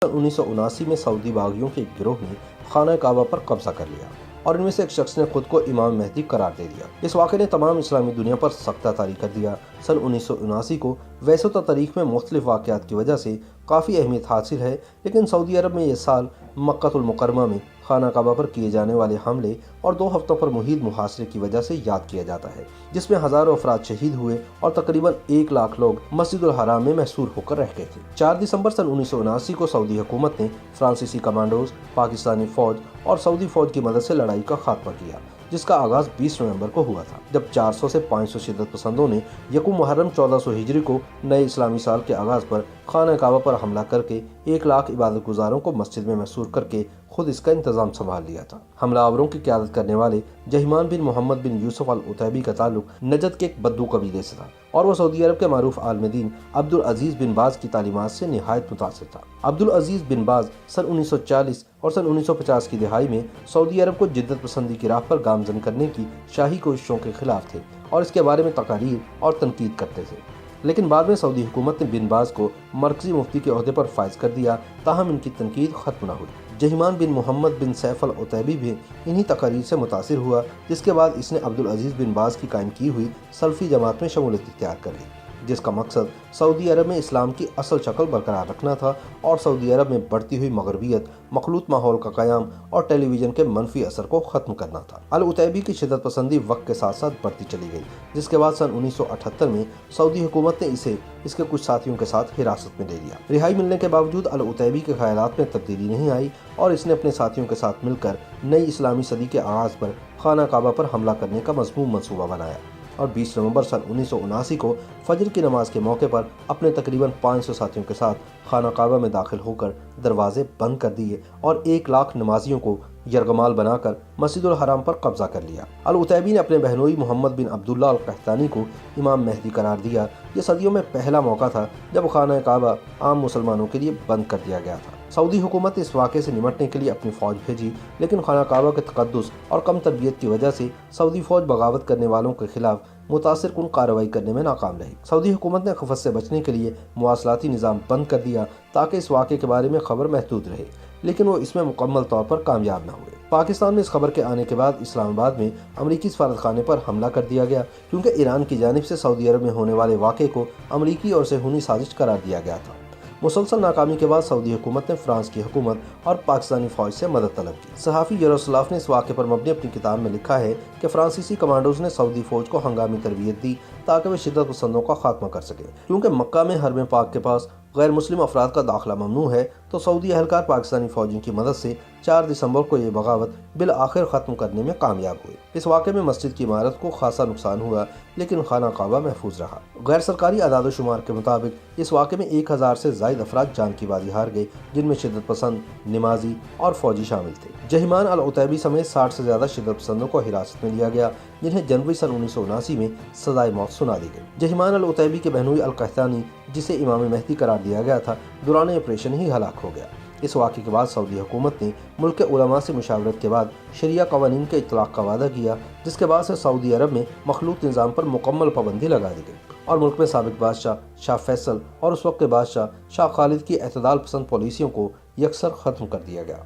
1979 में सऊदी बागियों के एक गिरोह ने खाना काबा पर कब्जा कर लिया और इनमें से एक शख्स ने खुद को इमाम मेहदी करार दे दिया। इस वाक़े ने तमाम इस्लामी दुनिया पर सख्ता तारी कर दिया। सन 1979 को वैसे तो तारीख में मुख्तलिफ वाक़यात की वजह से काफ़ी अहमियत हासिल है, लेकिन सऊदी अरब में ये साल मक्कातुल मुकर्रमा में खाना काबा पर किए जाने वाले हमले और 2 हफ्तों पर मुहीद मुहासरे की वजह से याद किया जाता है, जिसमें हज़ारों अफराद शहीद हुए और तकरीबन 1 लाख लोग मस्जिदुल हराम में महसूर होकर रह गए थे। 4 दिसंबर सन 1979 को सऊदी हुकूमत ने फ्रांसीसी कमांडोज, पाकिस्तानी फ़ौज और सऊदी फ़ौज की मदद से लड़ाई का खात्मा किया, जिसका आगाज़ 20 नवंबर को हुआ था, जब 400 से 500 शिद्दत पसंदों ने यकूम मुहर्रम 1400 हिजरी को नए इस्लामी साल के आगाज़ पर खाना काबा पर हमला करके 1 लाख इबादत गुजारों को मस्जिद में महसूर करके खुद इसका इंतज़ाम संभाल लिया था। हमलावरों की क़यादत करने वाले जहीमान बिन मोहम्मद बिन यूसुफ अल उतैबी का ताल्लुक नजद के एक बद्दू कबीले से था और वह सऊदी अरब के मारूफ आलिम दीन अब्दुल अजीज़ बिन बाज की तालीमात से निहायत मुतासिर था। अब्दुल अजीज़ बिन बाज सन 1940 और सन 1950 की दिहाई में सऊदी अरब को जिद्दत पसंदी की राह पर गामजन करने की शाही कोशिशों के खिलाफ थे और इसके बारे में तकारीर और तनकीद करते थे, लेकिन बाद में सऊदी हुकूमत ने बिन बाज को मरकजी मुफ्ती के ओहदे पर फाइज कर दिया, ताहम इनकी तनकीद खत्म न हुई। जहीमान बिन मोहम्मद बिन सैफ अल उतैबी भी इन्हीं तकारीर से मुतासिर हुआ, जिसके बाद इसने अब्दुल अजीज़ बिन बाज की कायम की हुई सल्फ़ी जमात में शमूलियत इख्तियार कर ली, जिसका मकसद सऊदी अरब में इस्लाम की असल शक्ल बरकरार रखना था और सऊदी अरब में बढ़ती हुई मगरबियत, मखलूत माहौल का क़याम और टेलीविज़न के मनफी असर को ख़त्म करना था। अल उतैबी की शिद्दत पसंदी वक्त के साथ साथ बढ़ती चली गई, जिसके बाद सन 1978 में सऊदी हुकूमत ने इसे इसके कुछ साथियों के साथ हिरासत में ले लिया। रिहाई मिलने के बावजूद अल उतैबी के ख़यालात में तब्दीली नहीं आई और इसने अपने साथियों के साथ मिलकर नई इस्लामी सदी के आगाज़ पर खाना काबा पर हमला करने का मज़मूम मंसूबा बनाया और 20 नवंबर सन 1979 को फजर की नमाज के मौके पर अपने तकरीबन 500 साथियों के साथ खाना काबा में दाखिल होकर दरवाजे बंद कर दिए और 1 लाख नमाजियों को यरगमाल बनाकर मस्जिदुल हराम पर कब्जा कर लिया। अल उतैबी ने अपने बहनोई मोहम्मद बिन अब्दुल्ला अल कहतानी को इमाम मेहदी करार दिया। ये सदियों में पहला मौका था जब खाना काबा आम मुसलमानों के लिए बंद कर दिया गया था। सऊदी हुकूमत ने इस वाक़े से निमटने के लिए अपनी फ़ौज भेजी, लेकिन खाना काबा के तक़द्दुस और कम तरबियत की वजह से सऊदी फ़ौज बगावत करने वालों के खिलाफ मुतासिर कुन कार्रवाई करने में नाकाम रही। सऊदी हुकूमत ने खफत से बचने के लिए मुवासलाती निज़ाम बंद कर दिया ताकि इस वाक़े के बारे में खबर महदूद रहे, लेकिन वो इसमें मुकम्मल तौर पर कामयाब न हुए। पाकिस्तान में इस खबर के आने के बाद इस्लामाबाद में अमरीकी सफारतखाने पर हमला कर दिया गया, क्योंकि ईरान की जानिब से सऊदी अरब में होने वाले वाक़े को अमरीकी और सेहूनी साजिश करार दिया गया था। मुसलसल नाकामी के बाद सऊदी हुकूमत ने फ्रांस की हुकूमत और पाकिस्तानी फ़ौज से मदद तलब की। सहाफ़ी यरोस्लाफ ने इस वाक़े पर मबनी अपनी किताब में लिखा है कि फ्रांसीसी कमांडोज ने सऊदी फ़ौज को हंगामी तरबियत दी ताकि वे शिद्दत पसंदों का खात्मा कर सकें। क्योंकि मक्का में हरम पाक के पास गैर मुस्लिम अफराद का दाखिला ममनू है, तो सऊदी अहलकार पाकिस्तानी फ़ौजियों की मदद से 4 दिसंबर को ये बगावत बिल आखिर ख़त्म करने में कामयाब हुए। इस वाक़े में मस्जिद की इमारत को खासा नुकसान हुआ, लेकिन खाना काबा महफूज रहा। गैर सरकारी अदाद शुमार के मुताबिक इस वाक़े में 1000 से ज़ायद अफराद जान की बाजी हार गए, जिनमें शिद्दत पसंद, नमाजी और फ़ौजी शामिल थे। जहीमान अल उतैबी समेत 60 से ज़्यादा शिद्दत पसंदों को हिरासत में लिया गया, जिन्हें जनवरी सन 1979 में सज़ाए मौत सुना दी गई। जहीमान अल उतैबी के बहनोई अल कहतानी, जिसे इमाम मेहदी करार दिया गया था, दौरान ऑपरेशन ही हलाक हो गया। इस वाक़े के बाद सऊदी हुकूमत ने मुल्क के उलमा से मुशावरत के बाद शरिया कवानीन के इतलाक़ का वादा किया, जिसके बाद से सऊदी अरब में मखलूत निज़ाम पर मुकम्मल पाबंदी लगा दी गई और मुल्क में साबिक़ बादशाह शाह फैसल और उस वक्त के बादशाह शाह खालिद की एतदाल पसंद पॉलिसियों को यकसर ख़त्म कर दिया गया।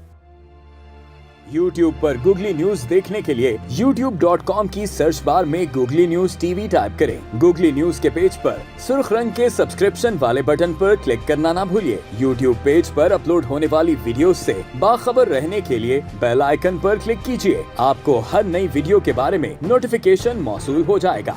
YouTube पर गूगली न्यूज देखने के लिए youtube.com की सर्च बार में गूगली न्यूज टीवी टाइप करें। गूगली न्यूज के पेज पर सुर्ख रंग के सब्सक्रिप्शन वाले बटन पर क्लिक करना ना भूलिए। YouTube पेज पर अपलोड होने वाली वीडियोस से बाखबर रहने के लिए बेल आइकन पर क्लिक कीजिए। आपको हर नई वीडियो के बारे में नोटिफिकेशन मौसूल हो जाएगा।